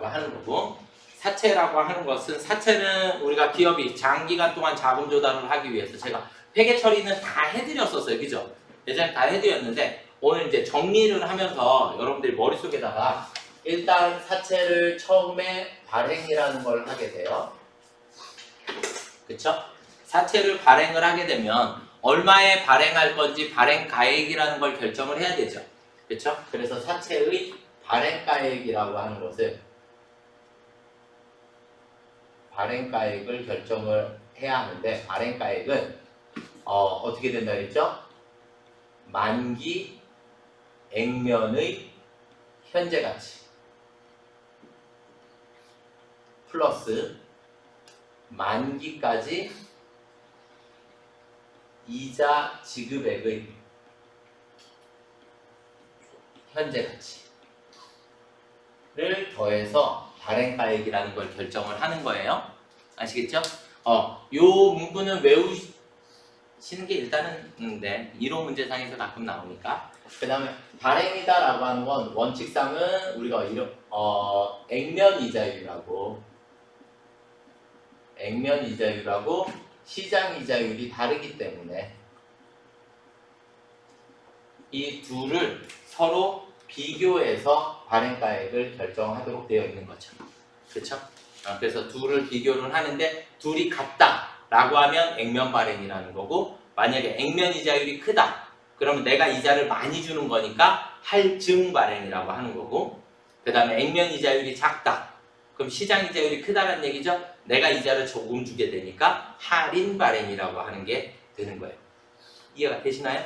발행이라고 하는 거고, 사채라고 하는 것은, 사채는 우리가 기업이 장기간 동안 자금 조달을 하기 위해서 제가 회계 처리는 다 해드렸었어요. 그죠? 예전에 다 해드렸는데 오늘 이제 정리를 하면서 여러분들이 머릿속에다가 일단 사채를 처음에 발행이라는 걸 하게 돼요. 그쵸? 사채를 발행을 하게 되면 얼마에 발행할 건지 발행가액이라는 걸 결정을 해야 되죠. 그쵸? 그래서 사채의 발행가액이라고 하는 것을 발행가액을 결정을 해야 하는데, 발행가액은 어떻게 된다 그랬죠? 만기 액면의 현재가치 플러스 만기까지 이자 지급액의 현재가치를 더해서 발행가액이라는 걸 결정을 하는 거예요. 아시겠죠? 요 문구는 외우시는 게 일단은 네, 이론 문제상에서 가끔 나오니까. 그 다음에 발행이다라고 하는 건 원칙상은 우리가 액면 이자율하고 시장 이자율이 다르기 때문에 이 둘을 서로 비교해서 발행가액을 결정하도록 되어 있는 거죠. 그렇죠? 그래서 둘을 비교를 하는데 둘이 같다라고 하면 액면 발행이라는 거고, 만약에 액면 이자율이 크다 그러면 내가 이자를 많이 주는 거니까 할증 발행이라고 하는 거고, 그 다음에 액면 이자율이 작다 그럼 시장 이자율이 크다는 얘기죠. 내가 이자를 조금 주게 되니까 할인 발행이라고 하는 게 되는 거예요. 이해가 되시나요?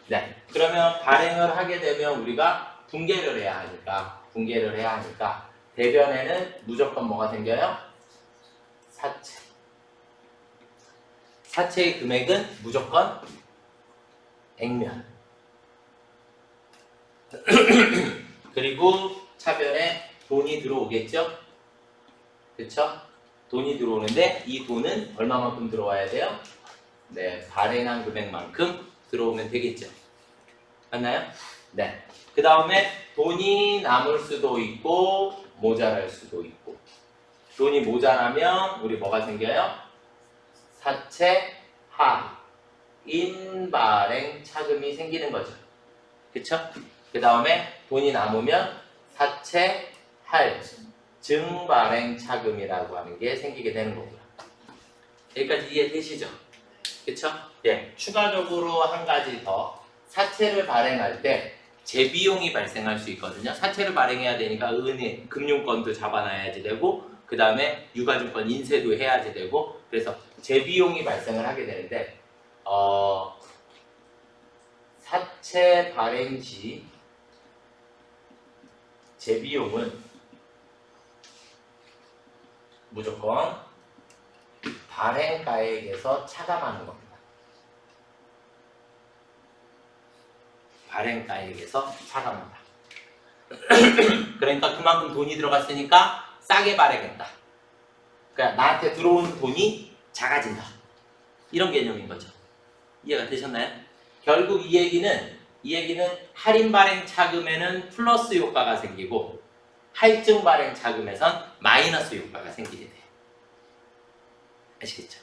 네. 그러면 발행을 하게 되면 우리가 분개를 해야 하니까 대변에는 무조건 뭐가 생겨요? 사채. 사채의 금액은 무조건 액면. 그리고 차변에 돈이 들어오겠죠? 그쵸? 돈이 들어오는데 이 돈은 얼마만큼 들어와야 돼요? 네, 발행한 금액만큼 들어오면 되겠죠. 맞나요? 네. 그 다음에 돈이 남을 수도 있고 모자랄 수도 있고, 돈이 모자라면 우리 뭐가 생겨요? 사채 할인 발행 차금이 생기는 거죠. 그쵸? 그 다음에 돈이 남으면 사채 할증 발행 차금이라고 하는 게 생기게 되는 거고요. 여기까지 이해되시죠? 그쵸? 예. 추가적으로 한 가지 더, 사채를 발행할 때 재비용이 발생할 수 있거든요. 사채를 발행해야 되니까 은행, 금융권도 잡아놔야지 되고, 그 다음에 유가증권 인쇄도 해야지 되고, 그래서 재비용이 발생을 하게 되는데, 사채 발행 시 재비용은 무조건 발행가액에서 차감하는 겁니다. 발행가액에서 차감한다. 그러니까 그만큼 돈이 들어갔으니까 싸게 발행했다. 그러니까 나한테 들어온 돈이 작아진다. 이런 개념인 거죠. 이해가 되셨나요? 결국 이 얘기는 할인 발행 차금에는 플러스 효과가 생기고 할증 발행 차금에선 마이너스 효과가 생기게 돼요. 아시겠죠?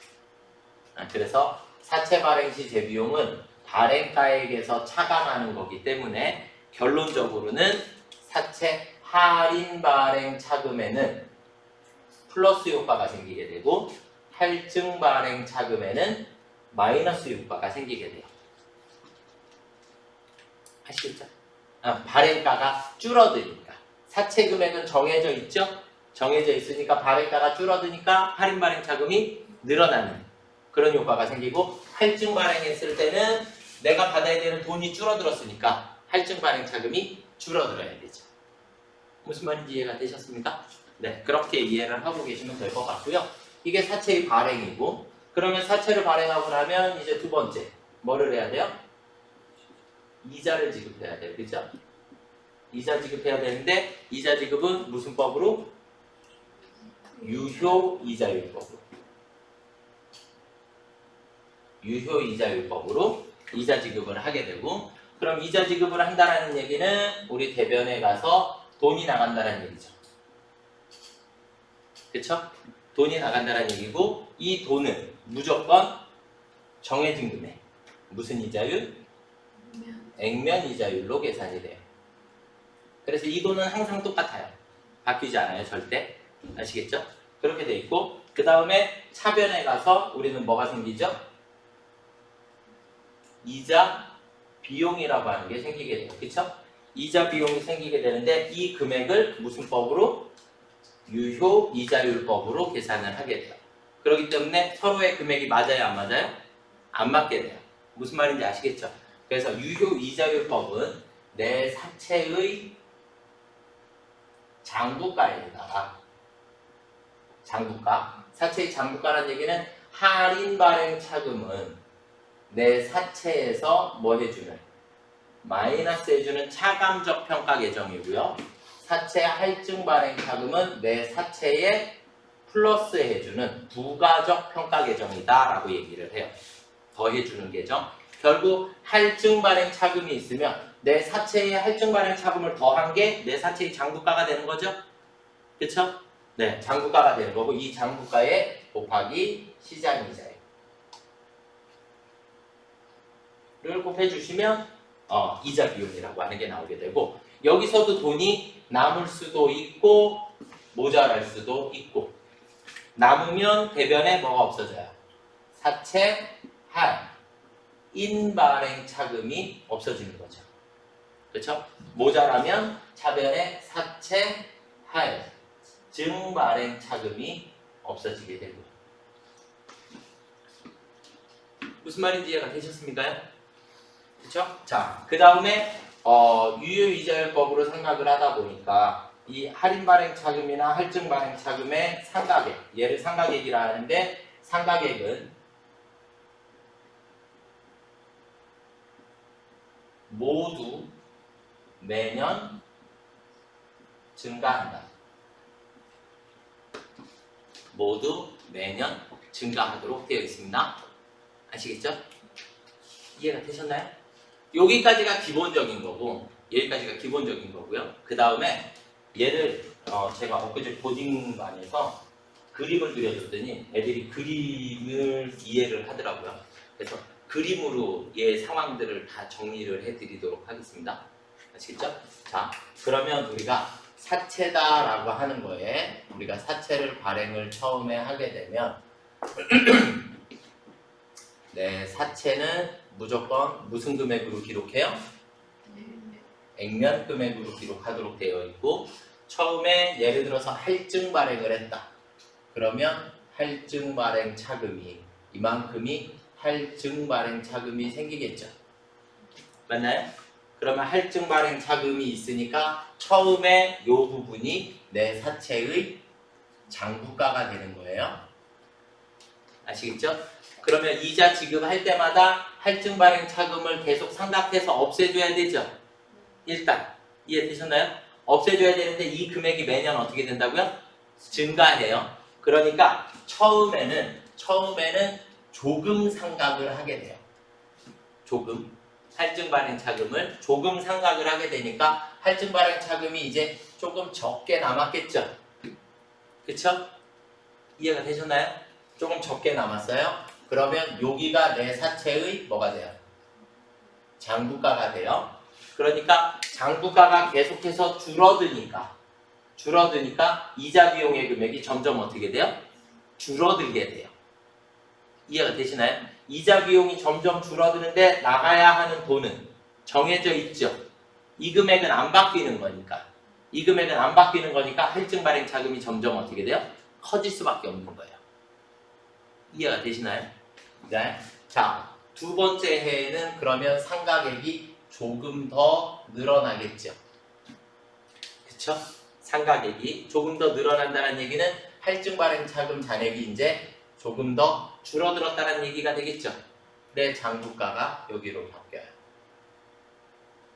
그래서 사채 발행 시 재비용은 발행가액에서 차감하는 거기 때문에 결론적으로는 사채 할인 발행 차금에는 플러스 효과가 생기게 되고 할증 발행 차금에는 마이너스 효과가 생기게 돼요. 아시겠죠? 발행가가 줄어드니까. 사채 금액은 정해져 있죠? 정해져 있으니까 발행가가 줄어드니까 할인 발행 차금이 늘어나는 그런 효과가 생기고, 할증 발행했을 때는 내가 받아야 되는 돈이 줄어들었으니까 할증 발행 차금이 줄어들어야 되죠. 무슨 말인지 이해가 되셨습니까? 네, 그렇게 이해를 하고 계시면 될 것 같고요. 이게 사채의 발행이고, 그러면 사채를 발행하고 나면 이제 두 번째 뭐를 해야 돼요? 이자를 지급해야 돼요. 그죠? 이자 지급해야 되는데, 이자 지급은 무슨 법으로? 유효이자율법으로. 유효이자율법으로 이자 지급을 하게 되고, 그럼 이자 지급을 한다는 얘기는 우리 대변에 가서 돈이 나간다는 얘기죠. 그쵸? 돈이 나간다는 얘기고 이 돈은 무조건 정해진 금액. 무슨 이자율? 액면 이자율로 계산이 돼요. 그래서 이 돈은 항상 똑같아요. 바뀌지 않아요. 절대. 아시겠죠? 그렇게 돼 있고 그 다음에 차변에 가서 우리는 뭐가 생기죠? 이자 비용이라고 하는 게 생기게 돼요. 그쵸? 이자 비용이 생기게 되는데 이 금액을 무슨 법으로? 유효 이자율법으로 계산을 하게 돼요. 그렇기 때문에 서로의 금액이 맞아요? 안 맞아요? 안 맞게 돼요. 무슨 말인지 아시겠죠? 그래서 유효 이자율법은 내 사채의 장부가에다가 장부가, 사채의 장부가라는 얘기는 할인 발행 차금은 내 사채에서 뭐 해주는? 마이너스 해주는 차감적 평가 계정이고요. 사채 할증 발행 차금은 내 사채에 플러스 해주는 부가적 평가 계정이다 라고 얘기를 해요. 더해주는 계정. 결국 할증 발행 차금이 있으면 내 사채의 할증 발행 차금을 더한 게 내 사채의 장부가가 되는 거죠. 그쵸? 네, 장부가가 되는 거고 이 장부가에 곱하기 시장이자를 곱해주시면 이자 비용이라고 하는 게 나오게 되고 여기서도 돈이 남을 수도 있고 모자랄 수도 있고 남으면 대변에 뭐가 없어져요? 사채 할인 발행 차금이 없어지는 거죠. 그렇죠? 모자라면 차변에 사채 할증 발행 차금이 없어지게 되고 무슨 말인지 이해가 되셨습니까? 그렇죠? 자, 그 다음에 유효이자율법으로 생각을 하다 보니까 이 할인 발행 차금이나 할증 발행 차금의 상가액, 얘를 상가액이라 하는데 상가액은 모두 매년 증가한다. 모두 매년 증가하도록 되어 있습니다. 아시겠죠? 이해가 되셨나요? 여기까지가 기본적인 거고 여기까지가 기본적인 거고요. 그 다음에 얘를 제가 엊그제 보딩반에서 그림을 그려줬더니 애들이 그림을 이해를 하더라고요. 그래서 그림으로 얘 상황들을 다 정리를 해드리도록 하겠습니다. 아시겠죠? 자, 그러면 우리가 사채다라고 하는 거에 우리가 사채를 발행을 처음에 하게 되면 네, 사채는 무조건 무슨 금액으로 기록해요? 액면 금액으로 기록하도록 되어 있고 처음에 예를 들어서 할증 발행을 했다. 그러면 할증 발행 차금이 이만큼이 할증 발행 차금이 생기겠죠. 맞나요? 그러면 할증 발행 차금이 있으니까 처음에 이 부분이 내 사채의 장부가가 되는 거예요. 아시겠죠? 그러면 이자 지급할 때마다 할증 발행 차금을 계속 상납해서 없애줘야 되죠. 일단 이해되셨나요? 없애줘야 되는데 이 금액이 매년 어떻게 된다고요? 증가해요. 그러니까 처음에는 조금 상각을 하게 돼요. 조금 할증 발행 차금을 조금 상각을 하게 되니까 할증 발행 차금이 이제 조금 적게 남았겠죠. 그쵸? 이해가 되셨나요? 조금 적게 남았어요. 그러면 여기가 내 사채의 뭐가 돼요? 장부가가 돼요. 그러니까 장부가가 계속해서 줄어드니까 이자 비용의 금액이 점점 어떻게 돼요? 줄어들게 돼요. 이해가 되시나요? 이자 비용이 점점 줄어드는데 나가야 하는 돈은 정해져 있죠. 이 금액은 안 바뀌는 거니까 할증 발행 차금이 점점 어떻게 돼요? 커질 수밖에 없는 거예요. 이해가 되시나요? 네. 자, 두 번째 해에는 그러면 상가액이 조금 더 늘어나겠죠. 그쵸? 상가액이 조금 더 늘어난다는 얘기는 할증 발행 차금 잔액이 이제 조금 더 줄어들었다는 얘기가 되겠죠. 내 장부가가 여기로 바뀌어요.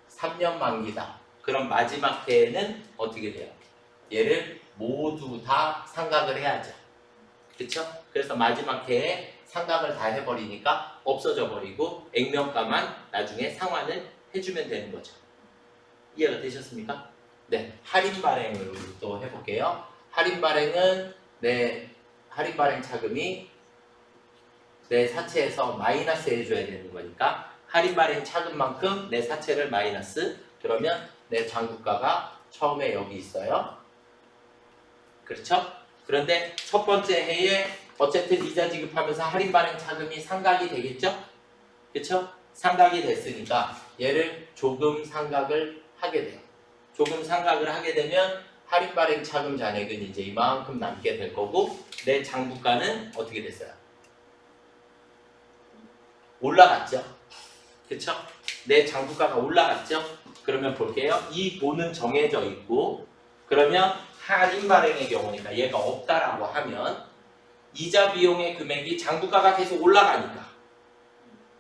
3년 만기다. 그럼 마지막 해에는 어떻게 돼요? 얘를 모두 다 상각을 해야죠. 그쵸? 그래서 마지막 해에 상각을 다 해버리니까 없어져 버리고 액면가만 나중에 상환을 해주면 되는 거죠. 이해가 되셨습니까? 네, 할인 발행을 또 해볼게요. 할인 발행은 내 할인 발행 차금이 내 사채에서 마이너스 해줘야 되는 거니까 할인 발행 차금만큼 내 사채를 마이너스. 그러면 내 잔고가가 처음에 여기 있어요. 그렇죠? 그런데 첫 번째 해에 어쨌든 이자 지급하면서 할인 발행 차금이 상각이 되겠죠? 그렇죠? 상각이 됐으니까 얘를 조금 상각을 하게 돼요. 조금 상각을 하게 되면 할인 발행 차금 잔액은 이제 이만큼 남게 될 거고 내 장부가는 어떻게 됐어요? 올라갔죠? 그쵸? 내 장부가가 올라갔죠? 그러면 볼게요. 이 돈은 정해져 있고 그러면 할인 발행의 경우니까 얘가 없다라고 하면 이자 비용의 금액이 장부가가 계속 올라가니까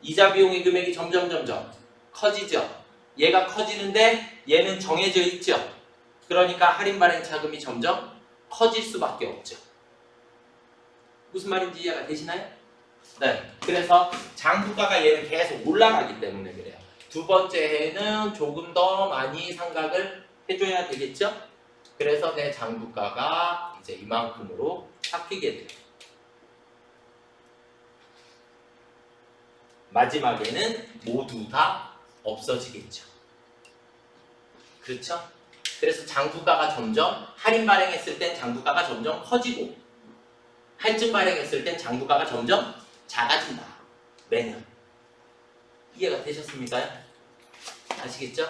이자 비용의 금액이 점점 커지죠? 얘가 커지는데 얘는 정해져 있죠? 그러니까 할인 발행 차금이 점점 커질 수밖에 없죠. 무슨 말인지 이해가 되시나요? 네. 그래서 장부가가 얘는 계속 올라가기 때문에 그래요. 두 번째 해는 조금 더 많이 상각을 해줘야 되겠죠? 그래서 내 장부가가 이제 이만큼으로 바뀌게 돼요. 마지막에는 모두 다 없어지겠죠. 그렇죠? 그래서 장부가가 점점 할인 발행했을 땐 장부가가 점점 커지고 할증 발행했을 땐 장부가가 점점 작아진다. 매년. 이해가 되셨습니까? 아시겠죠?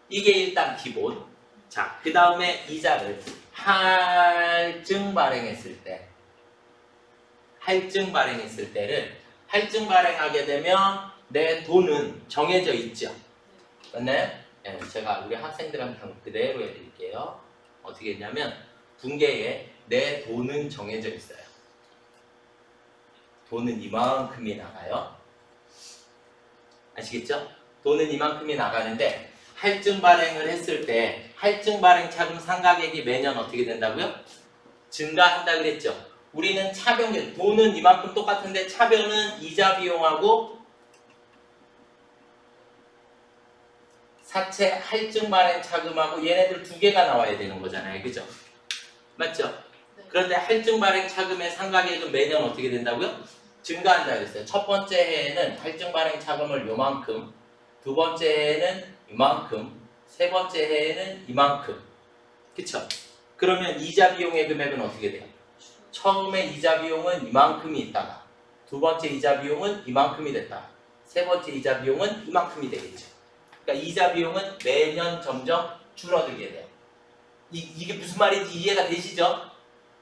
이게 일단 기본. 자, 그 다음에 이자를 할증 발행했을 때 할증 발행하게 되면 내 돈은 정해져 있죠. 맞나요? 네, 제가 우리 학생들한테 그대로 해드릴게요. 어떻게 했냐면 분계에 내 돈은 정해져 있어요. 돈은 이만큼이 나가요. 아시겠죠? 돈은 이만큼이 나가는데 할증 발행을 했을 때 할증 발행 차금 상각액이 매년 어떻게 된다고요? 증가한다 그랬죠? 우리는 차변, 돈은 이만큼 똑같은데 차변은 이자 비용하고 사채 할증 발행 차금하고 얘네들 두 개가 나와야 되는 거잖아요. 그죠? 맞죠? 네. 그런데 할증 발행 차금의 상각액은 매년 어떻게 된다고요? 증가한다 그랬어요. 첫 번째 해에는 할증 발행 차금을 요만큼, 두 번째 해에는 이만큼, 세 번째 해에는 이만큼. 그쵸? 그러면 이자 비용의 금액은 어떻게 돼요? 처음에 이자 비용은 이만큼이 있다가 두 번째 이자 비용은 이만큼이 됐다. 세 번째 이자 비용은 이만큼이 되겠죠. 그러니까 이자 비용은 매년 점점 줄어들게 돼요. 이게 무슨 말인지 이해가 되시죠?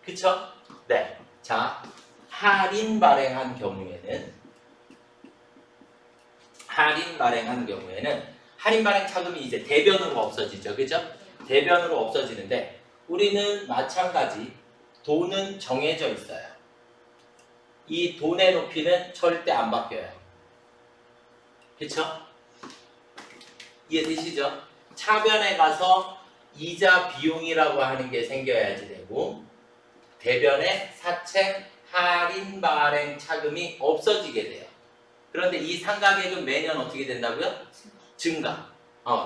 그쵸? 네. 자, 할인 발행한 경우에는 할인 발행 차금이 이제 대변으로 없어지죠. 그죠? 대변으로 없어지는데 우리는 마찬가지 돈은 정해져 있어요. 이 돈의 높이는 절대 안 바뀌어요. 그쵸? 이해되시죠? 차변에 가서 이자 비용이라고 하는 게 생겨야지 되고 대변에 사채 할인 발행 차금이 없어지게 돼요. 그런데 이 상각액은 매년 어떻게 된다고요? 증가.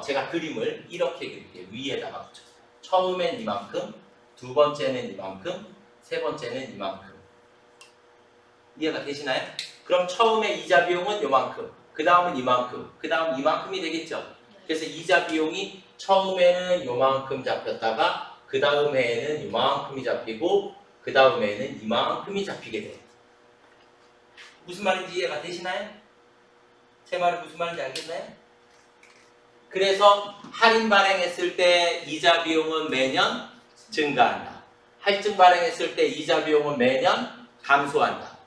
제가 그림을 이렇게 그릴게요. 위에다가 붙였어요. 처음엔 이만큼, 두 번째는 이만큼, 세 번째는 이만큼. 이해가 되시나요? 그럼 처음에 이자 비용은 요만큼, 그 다음은 이만큼, 그 다음 이만큼이 되겠죠? 그래서 이자 비용이 처음에는 요만큼 잡혔다가 그 다음에는 요만큼이 잡히고 그 다음에는 이만큼이 잡히게 돼요. 무슨 말인지 이해가 되시나요? 제 말이 무슨 말인지 알겠나요? 그래서 할인 발행했을 때 이자 비용은 매년 증가한다. 할증 발행했을 때 이자 비용은 매년 감소한다.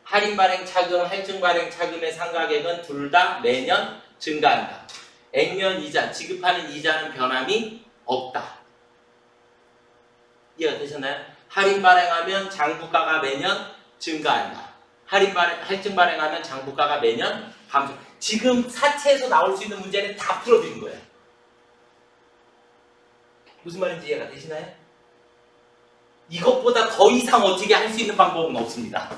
할인 발행 차금, 할증 발행 차금의 상각액은 둘 다 매년 증가한다. 액면 이자, 지급하는 이자는 변함이 없다. 이해가 되셨나요? 할인 발행하면 장부가가 매년 증가한다. 할증 발행하면 장부가가 매년 감소. 지금 사채에서 나올 수 있는 문제는 다 풀어드린 거예요. 무슨 말인지 이해가 되시나요? 이것보다 더 이상 어떻게 할 수 있는 방법은 없습니다.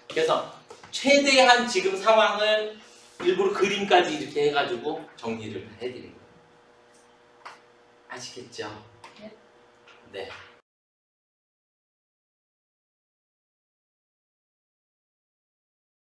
그래서 최대한 지금 상황을 일부러 그림까지 이렇게 해가지고 정리를 해드린 거예요. 아시겠죠? 네.